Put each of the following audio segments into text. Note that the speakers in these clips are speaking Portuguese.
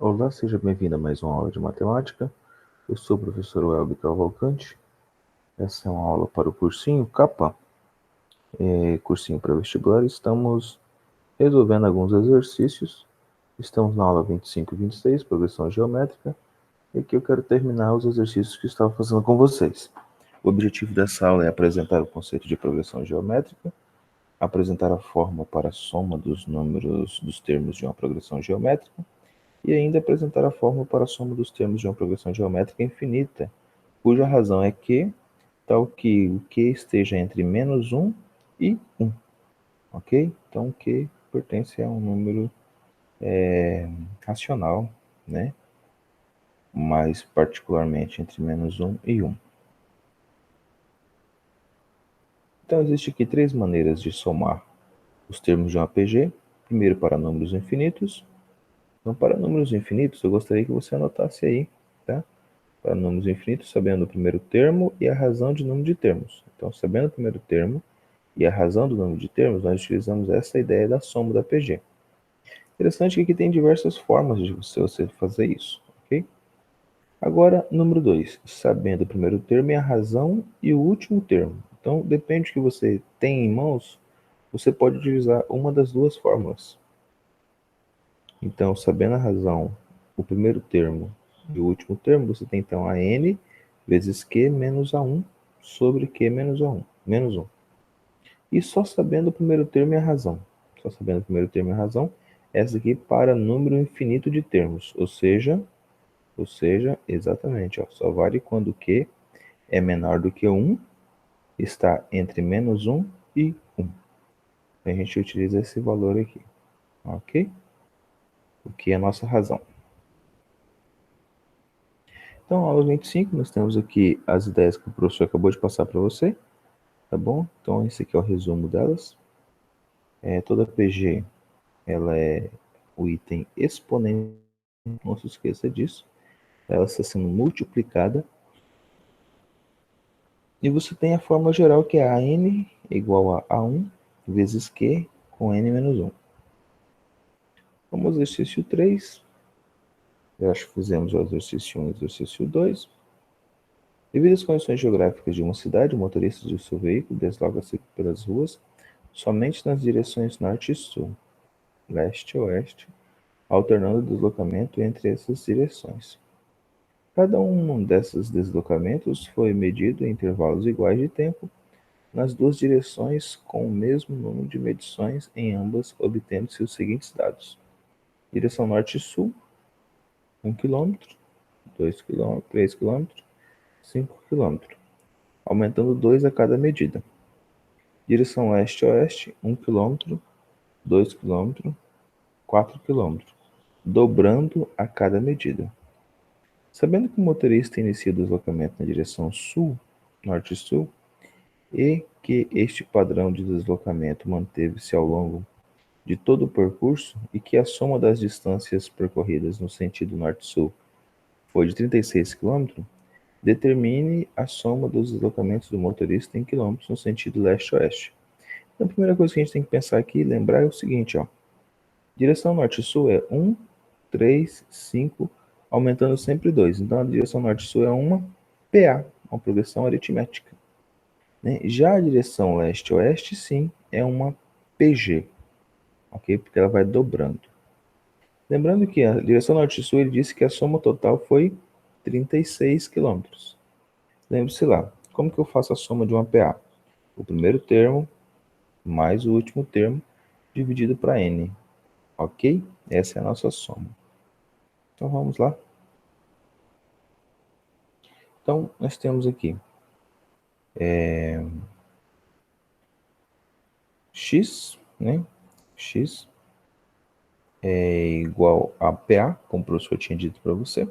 Olá, seja bem-vindo a mais uma aula de matemática. Eu sou o professor Welber Cavalcante. Essa é uma aula para o cursinho CAPA, cursinho para vestibular. Estamos resolvendo alguns exercícios. Estamos na aula 25 e 26, progressão geométrica. E aqui eu quero terminar os exercícios que estava fazendo com vocês. O objetivo dessa aula é apresentar o conceito de progressão geométrica, apresentar a fórmula para a soma dos números dos termos de uma progressão geométrica, e ainda apresentar a fórmula para a soma dos termos de uma progressão geométrica infinita, cuja razão é que, tal que o Q esteja entre menos 1 e 1, ok? Então, o Q pertence a um número racional, né? Mais particularmente entre menos 1 e 1. Então, existem aqui três maneiras de somar os termos de um APG. Primeiro, para números infinitos. Então, para números infinitos, eu gostaria que você anotasse aí, tá? Para números infinitos, sabendo o primeiro termo e a razão de número de termos. Então, sabendo o primeiro termo e a razão do número de termos, nós utilizamos essa ideia da soma da PG. Interessante que aqui tem diversas formas de você fazer isso, ok? Agora, número 2, sabendo o primeiro termo e a razão e o último termo. Então, depende do que você tem em mãos, você pode utilizar uma das duas fórmulas. Então, sabendo a razão, o primeiro termo e o último termo, você tem então a n vezes q menos a1 sobre q menos a1, menos 1. E só sabendo o primeiro termo e a razão. Só sabendo o primeiro termo e a razão, essa aqui para número infinito de termos. Ou seja, exatamente, ó, só vale quando q é menor do que 1, está entre menos 1 e 1. A gente utiliza esse valor aqui, ok? O que é a nossa razão. Então, aula 25, nós temos aqui as ideias que o professor acabou de passar para você, tá bom? Então, esse aqui é o resumo delas. Toda PG, ela é o item exponencial, não se esqueça disso. Ela está sendo multiplicada. E você tem a fórmula geral, que é a n igual a A1 vezes Q com n menos 1. Vamos ao exercício 3. Eu acho que fizemos o exercício 1 e o exercício 2. Devido às condições geográficas de uma cidade, o motorista de seu veículo desloca-se pelas ruas somente nas direções norte e sul, leste e oeste, alternando o deslocamento entre essas direções. Cada um desses deslocamentos foi medido em intervalos iguais de tempo nas duas direções com o mesmo número de medições em ambas, obtendo-se os seguintes dados. Direção norte e sul, 1 km, 2 km, 3 km, 5 km, aumentando 2 a cada medida. Direção leste-oeste, 1 km, 2 km, 4 km, dobrando a cada medida. Sabendo que o motorista inicia o deslocamento na direção sul, norte e sul, e que este padrão de deslocamento manteve-se ao longo de todo o percurso e que a soma das distâncias percorridas no sentido norte-sul foi de 36 km, determine a soma dos deslocamentos do motorista em quilômetros no sentido leste-oeste. Então, a primeira coisa que a gente tem que pensar aqui e lembrar é o seguinte, ó. Direção norte-sul é 1, 3, 5, aumentando sempre 2. Então, a direção norte-sul é uma PA, uma progressão aritmética. Né? Já a direção leste-oeste, sim, é uma PG, ok? Porque ela vai dobrando. Lembrando que a direção norte-sul, ele disse que a soma total foi 36 km. Lembre-se lá, como que eu faço a soma de uma PA? O primeiro termo mais o último termo dividido para n, ok? Essa é a nossa soma. Então vamos lá. Então nós temos aqui x, né? X é igual a PA, como o professor tinha dito para você.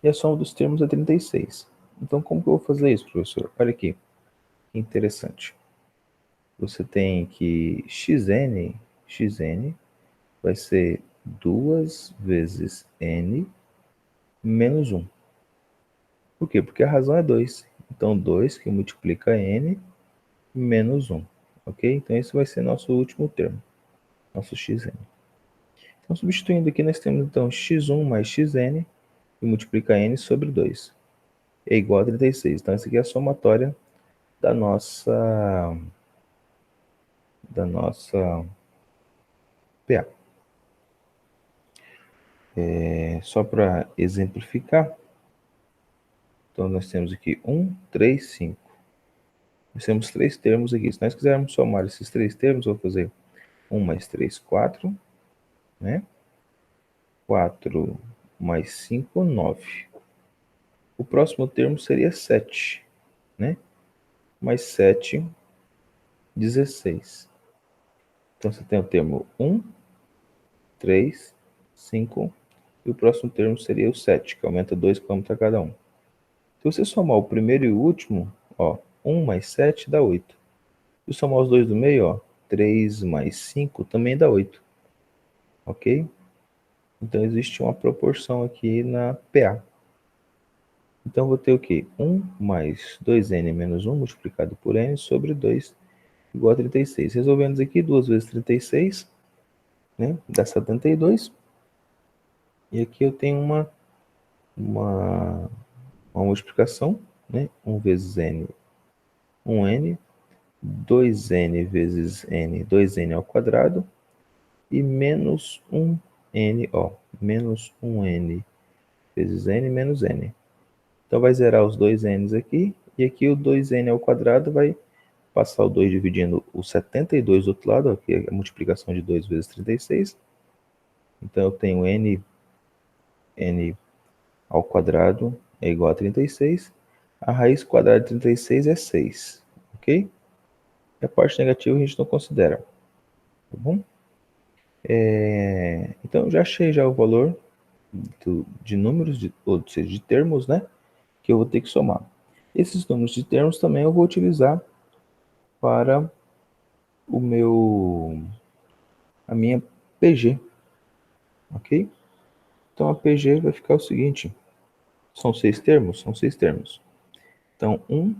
E a soma dos termos é 36. Então como que eu vou fazer isso, professor? Olha aqui, que interessante. Você tem que xn vai ser 2 vezes n menos 1. Por quê? Porque a razão é 2. Então 2 que multiplica n menos 1. Ok? Então esse vai ser nosso último termo, nosso xn. Então, substituindo aqui, nós temos então x1 mais xn e multiplica n sobre 2. É igual a 36. Então, essa aqui é a somatória da nossa PA. Só para exemplificar, então nós temos aqui 1, 3, 5. Nós temos 3 termos aqui. Se nós quisermos somar esses 3 termos, eu vou fazer 1 mais 3, 4, né? 4 mais 5, 9. O próximo termo seria 7, né? Mais 7, 16. Então, você tem o termo 1, 3, 5, e o próximo termo seria o 7, que aumenta 2 km a cada um. Se você somar o primeiro e o último, ó, 1 mais 7 dá 8. Se somar os dois do meio, ó, 3 mais 5 também dá 8. Ok? Então, existe uma proporção aqui na PA. Então, vou ter o quê? 1 mais 2n menos 1 multiplicado por n sobre 2 igual a 36. Resolvendo isso aqui, 2 vezes 36, né? Dá 72. E aqui eu tenho uma multiplicação, né? 1 vezes n, 1n, 2n vezes n, 2n ao quadrado, e menos 1n, ó, menos 1n vezes n menos n. Então vai zerar os dois n's aqui, e aqui o 2n ao quadrado vai passar o 2 dividindo o 72 do outro lado, aqui é a multiplicação de 2 vezes 36. Então eu tenho n ao quadrado é igual a 36. A raiz quadrada de 36 é 6, ok? E a parte negativa a gente não considera, tá bom? Então eu já achei já o valor de números, ou seja, de termos, né? Que eu vou ter que somar. Esses números de termos também eu vou utilizar para a minha PG, ok? Então a PG vai ficar o seguinte, são 6 termos? São 6 termos. Então 1,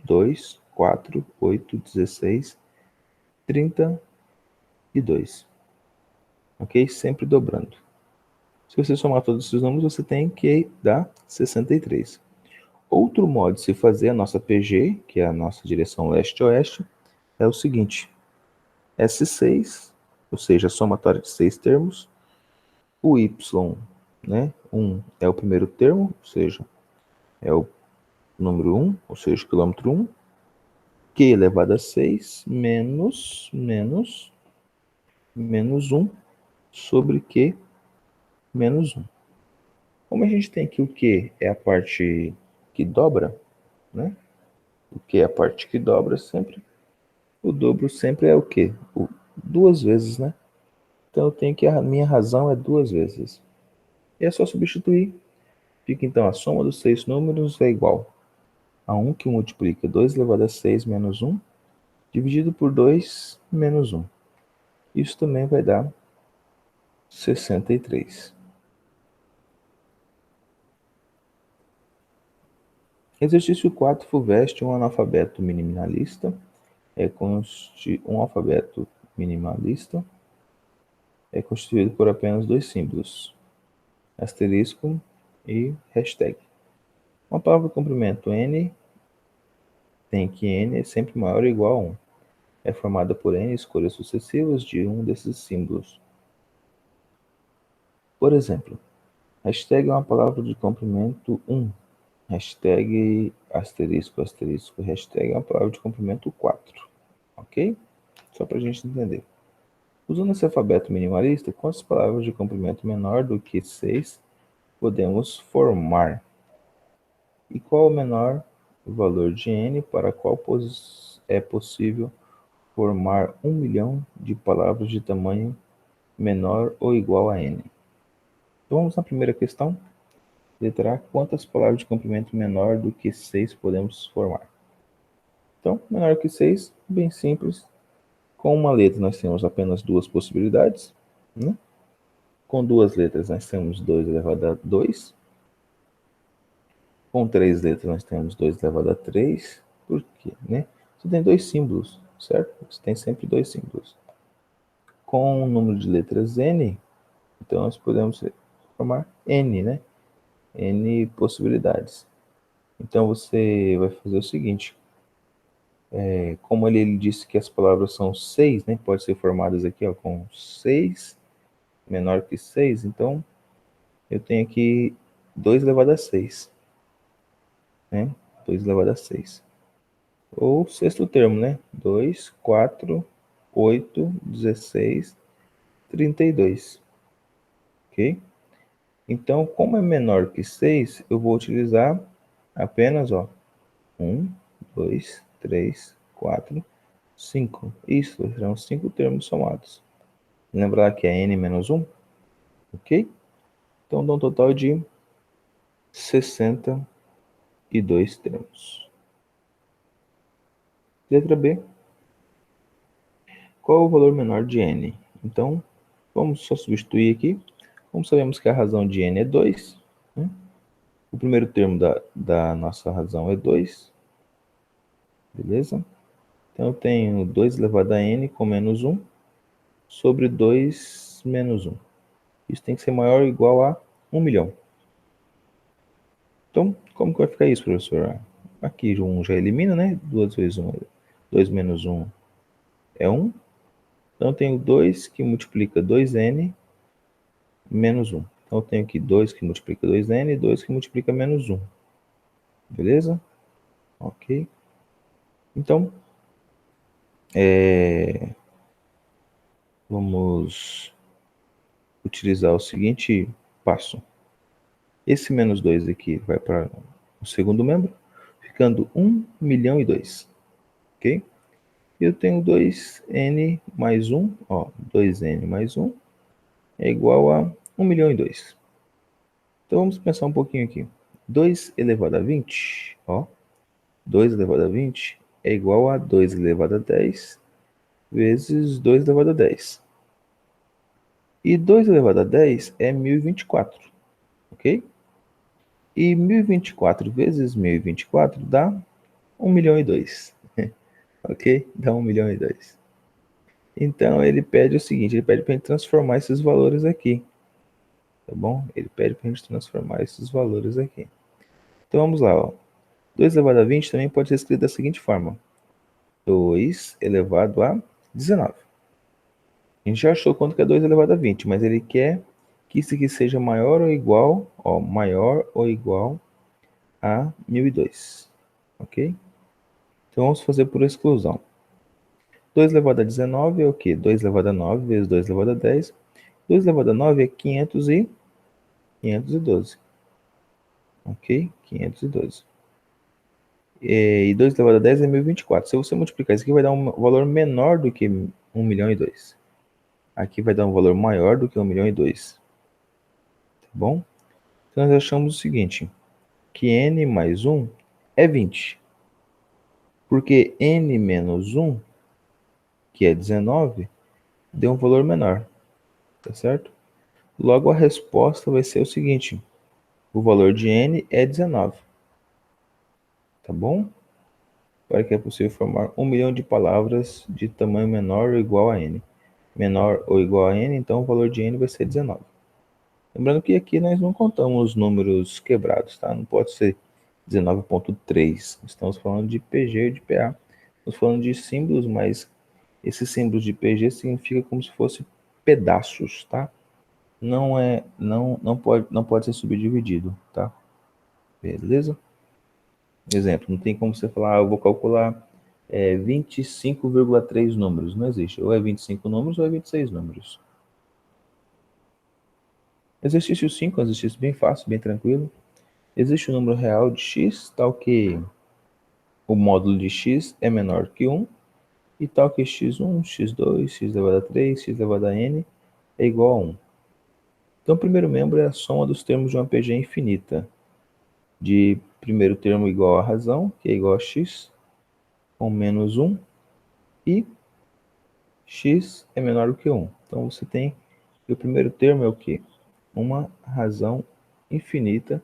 2, 4, 8, 16, 32, ok? Sempre dobrando. Se você somar todos esses números, você tem que dar 63. Outro modo de se fazer a nossa PG, que é a nossa direção leste-oeste, é o seguinte: S6, ou seja, a somatória de 6 termos, o Y, né? 1 é o primeiro termo, ou seja, é o número 1, ou seja, quilômetro 1, Q elevado a 6 menos 1 sobre Q menos 1. Como a gente tem que o Q é a parte que dobra, né? O Q é a parte que dobra sempre. O dobro sempre é o quê? Duas vezes, né? Então eu tenho que a minha razão é 2 vezes. E é só substituir. Fica então a soma dos 6 números é igual a 1 que multiplica 2 elevado a 6 menos 1, dividido por 2 menos 1. Isso também vai dar 63. Exercício 4. Fuveste um analfabeto minimalista. Um alfabeto minimalista é constituído por apenas 2 símbolos, asterisco e hashtag. Uma palavra de comprimento N tem que N é sempre maior ou igual a 1. É formada por N escolhas sucessivas de um desses símbolos. Por exemplo, hashtag é uma palavra de comprimento 1. Hashtag asterisco, asterisco, hashtag é uma palavra de comprimento 4. Ok? Só para a gente entender. Usando esse alfabeto minimalista, quantas palavras de comprimento menor do que 6 podemos formar? E qual o menor valor de n para qual é possível formar 1 milhão de palavras de tamanho menor ou igual a n? Então vamos na primeira questão. Letra A. Quantas palavras de comprimento menor do que 6 podemos formar? Então, menor que 6, bem simples. Com uma letra nós temos apenas duas possibilidades, né? Com duas letras nós temos 2 elevado a 2. Com 3 letras nós temos 2 elevado a 3. Por quê? Né? Você tem dois símbolos, certo? Você tem sempre dois símbolos. Com o número de letras n, Então, nós podemos formar N, né? N possibilidades. Então, você vai fazer o seguinte. Como ele disse que as palavras são 6, né? Pode ser formadas aqui, ó, com 6, menor que 6. Então, eu tenho aqui 2 elevado a 6, né? 2 elevado a 6. Ou sexto termo, né? 2, 4, 8, 16, 32. Ok? Então, como é menor que 6, eu vou utilizar apenas, ó, 1, 2, 3, 4, 5. Isso, serão 5 termos somados. Lembrar que é n menos 1, ok? Então dá um total de 62 termos. Letra B. Qual é o valor menor de n? Então, vamos só substituir aqui. Como sabemos que a razão de n é 2, né? O primeiro termo da nossa razão é 2, beleza? Então eu tenho 2 elevado a n com menos 1 sobre 2 menos 1. Isso tem que ser maior ou igual a 1 milhão. Então, como que vai ficar isso, professor? Aqui 1 já elimina, né? 2 vezes 1, 2 menos 1 é 1. Então eu tenho 2 que multiplica 2n menos 1. Então eu tenho aqui 2 que multiplica 2n e 2 que multiplica menos 1. Beleza? Ok. Então, vamos utilizar o seguinte passo. Esse menos 2 aqui vai para o segundo membro, ficando 1 milhão e 2. Ok? E eu tenho 2n mais 1, ó, 2n mais 1 é igual a 1 milhão e 2. Então vamos pensar um pouquinho aqui. 2 elevado a 20, ó, 2 elevado a 20 é igual a 2 elevado a 10 vezes 2 elevado a 10. E 2 elevado a 10 é 1024, ok? E 1024 vezes 1024 dá 1 milhão e 2, ok? Dá 1 milhão e 2. Então ele pede o seguinte, ele pede para a gente transformar esses valores aqui, tá bom? Ele pede para a gente transformar esses valores aqui. Então vamos lá, ó. 2 elevado a 20 também pode ser escrito da seguinte forma. 2 elevado a 19. A gente já achou quanto que é 2 elevado a 20, mas ele quer que isso aqui seja maior ou igual, ó, maior ou igual a 1002, ok? Então vamos fazer por exclusão. 2 elevado a 19 é o quê? 2 elevado a 9 vezes 2 elevado a 10. 2 elevado a 9 é 512, ok? 512. E 2 elevado a 10 é 1024. Se você multiplicar isso aqui, vai dar um valor menor do que 1 milhão e 2. Aqui vai dar um valor maior do que 1 milhão e 2. Tá bom? Então nós achamos o seguinte, que n mais 1 é 20. Porque n menos 1, que é 19, deu um valor menor. Tá certo? Logo a resposta vai ser o seguinte, o valor de n é 19. Tá bom? Para que é possível formar 1 milhão de palavras de tamanho menor ou igual a n. Menor ou igual a n, então o valor de n vai ser 19. Lembrando que aqui nós não contamos números quebrados, tá? Não pode ser 19.3. Estamos falando de PG ou de PA. Estamos falando de símbolos, mas esses símbolos de PG significa como se fosse pedaços, tá? Não pode ser subdividido, tá? Beleza? Exemplo, não tem como você falar, eu vou calcular 25,3 números. Não existe. Ou é 25 números ou é 26 números. Exercício 5 é um exercício bem fácil, bem tranquilo. Existe um número real de x, tal que o módulo de x é menor que 1, e tal que x1, x2, x elevado a 3, x elevado a n é igual a 1. Então, o primeiro membro é a soma dos termos de uma PG infinita, de primeiro termo igual a razão, que é igual a x, com menos 1, e x é menor do que 1. Então, você tem que o primeiro termo é o quê? Uma razão infinita,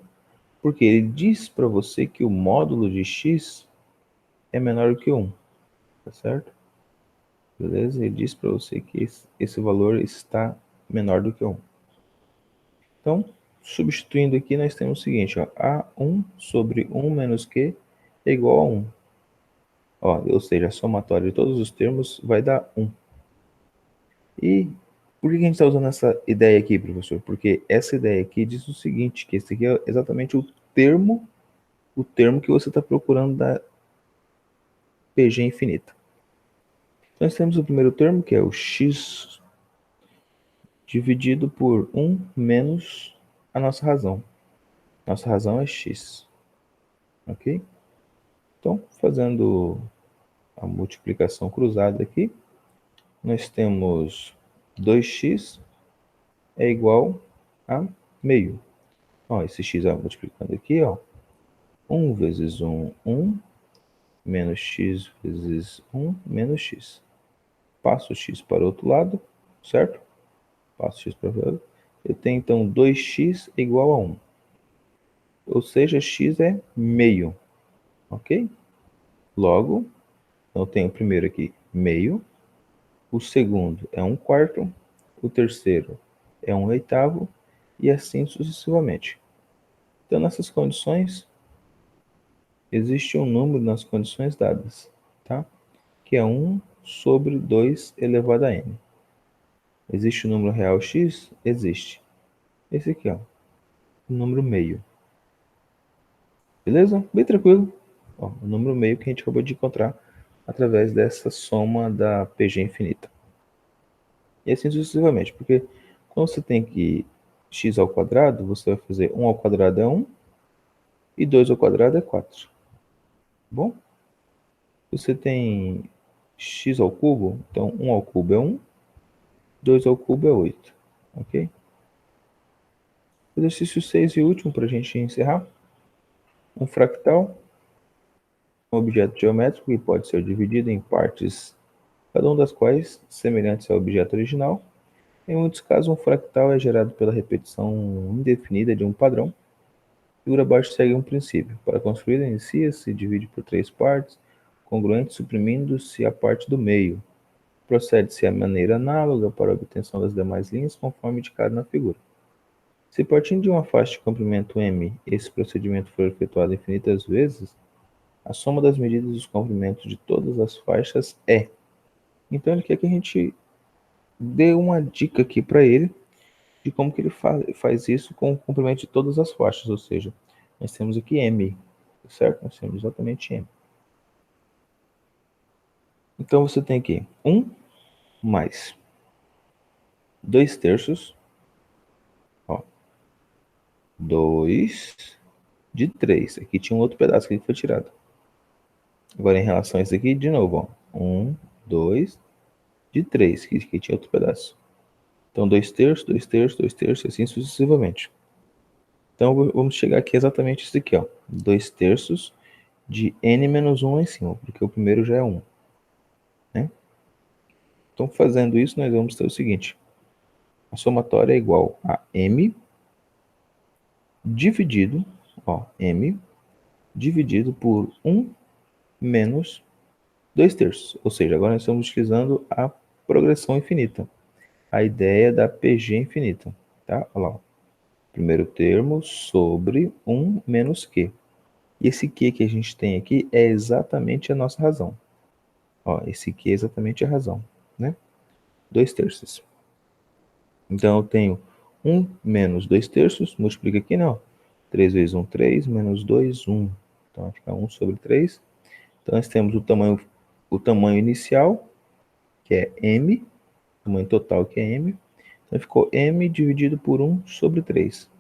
porque ele diz para você que o módulo de x é menor do que 1, tá certo? Beleza? Ele diz para você que esse valor está menor do que 1. Então, substituindo aqui, nós temos o seguinte, ó, A1 sobre 1 menos Q é igual a 1. Ó, ou seja, a somatória de todos os termos vai dar 1. E por que a gente está usando essa ideia aqui, professor? Porque essa ideia aqui diz o seguinte, que esse aqui é exatamente o termo que você está procurando da PG infinita. Então, nós temos o primeiro termo, que é o x dividido por 1 menos a nossa razão. Nossa razão é x. Ok? Então, fazendo a multiplicação cruzada aqui, nós temos 2x é igual a meio. Ó, esse x vai multiplicando aqui, ó. 1 vezes 1, 1, menos x vezes 1, menos x. Passo o x para o outro lado, certo? Passo x para o outro lado. Eu tenho, então, 2x igual a 1. Ou seja, x é meio, ok? Logo, eu tenho o primeiro aqui, meio. O segundo é 1/4. O terceiro é 1/8. E assim sucessivamente. Então, nessas condições, existe um número nas condições dadas, tá? Que é 1 sobre 2 elevado a n. Existe o número real x? Existe. Esse aqui, ó, o número meio. Beleza? Bem tranquilo. Ó, o número meio que a gente acabou de encontrar através dessa soma da PG infinita. E assim sucessivamente, porque quando você tem que x ao quadrado, você vai fazer 1 ao quadrado é 1 e 2 ao quadrado é 4. Bom? Você tem x ao cubo, então 1 ao cubo é 1, 2 ao cubo é 8. Ok? Exercício 6 e último para a gente encerrar. Um fractal, um objeto geométrico que pode ser dividido em partes, cada uma das quais semelhantes ao objeto original. Em muitos casos, um fractal é gerado pela repetição indefinida de um padrão. A figura abaixo segue um princípio. Para construir, inicia-se, divide por 3 partes, congruentes, suprimindo-se a parte do meio. Procede-se a maneira análoga para a obtenção das demais linhas, conforme indicado na figura. Se partindo de uma faixa de comprimento m, esse procedimento for efetuado infinitas vezes, a soma das medidas dos comprimentos de todas as faixas é. Então ele quer que a gente dê uma dica aqui para ele de como que ele faz isso com o comprimento de todas as faixas, ou seja, nós temos aqui m, certo? Nós temos exatamente m. Então você tem aqui 1 mais 2/3, ó, 2 de 3. Aqui tinha um outro pedaço que foi tirado. Agora, em relação a isso aqui, de novo, ó, 1, 2 de 3, que aqui tinha outro pedaço. Então, 2/3, 2/3, 2/3, assim sucessivamente. Então, vamos chegar aqui exatamente isso aqui, ó, 2/3 de n menos 1 lá em cima, porque o primeiro já é 1. Né? Então, fazendo isso, nós vamos ter o seguinte. A somatória é igual a m dividido, ó, m dividido por 1 menos 2/3. Ou seja, agora nós estamos utilizando a progressão infinita. A ideia da PG infinita. Tá? Olha lá. Primeiro termo sobre 1 menos Q. E esse Q que a gente tem aqui é exatamente a nossa razão. Ó, esse Q é exatamente a razão. Né? 2/3. Então eu tenho 1 menos 2/3. Multiplica aqui, não. 3 vezes 1, 3. Menos 2, 1. Então vai ficar 1 sobre 3. Então nós temos o tamanho inicial, que é m. O tamanho total, que é m. Então ficou m dividido por 1 sobre 3.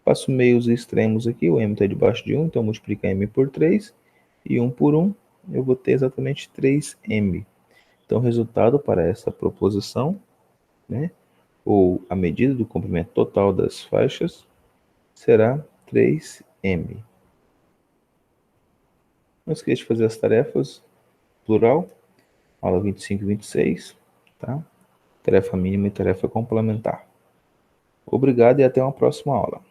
Faço meios extremos aqui, o m está debaixo de 1, então multiplica m por 3, e 1 por 1, eu vou ter exatamente 3m. Então o resultado para essa proposição, né, ou a medida do comprimento total das faixas, será 3m. Não esqueça de fazer as tarefas, plural, aula 25 e 26, tá? Tarefa mínima e tarefa complementar. Obrigado e até uma próxima aula.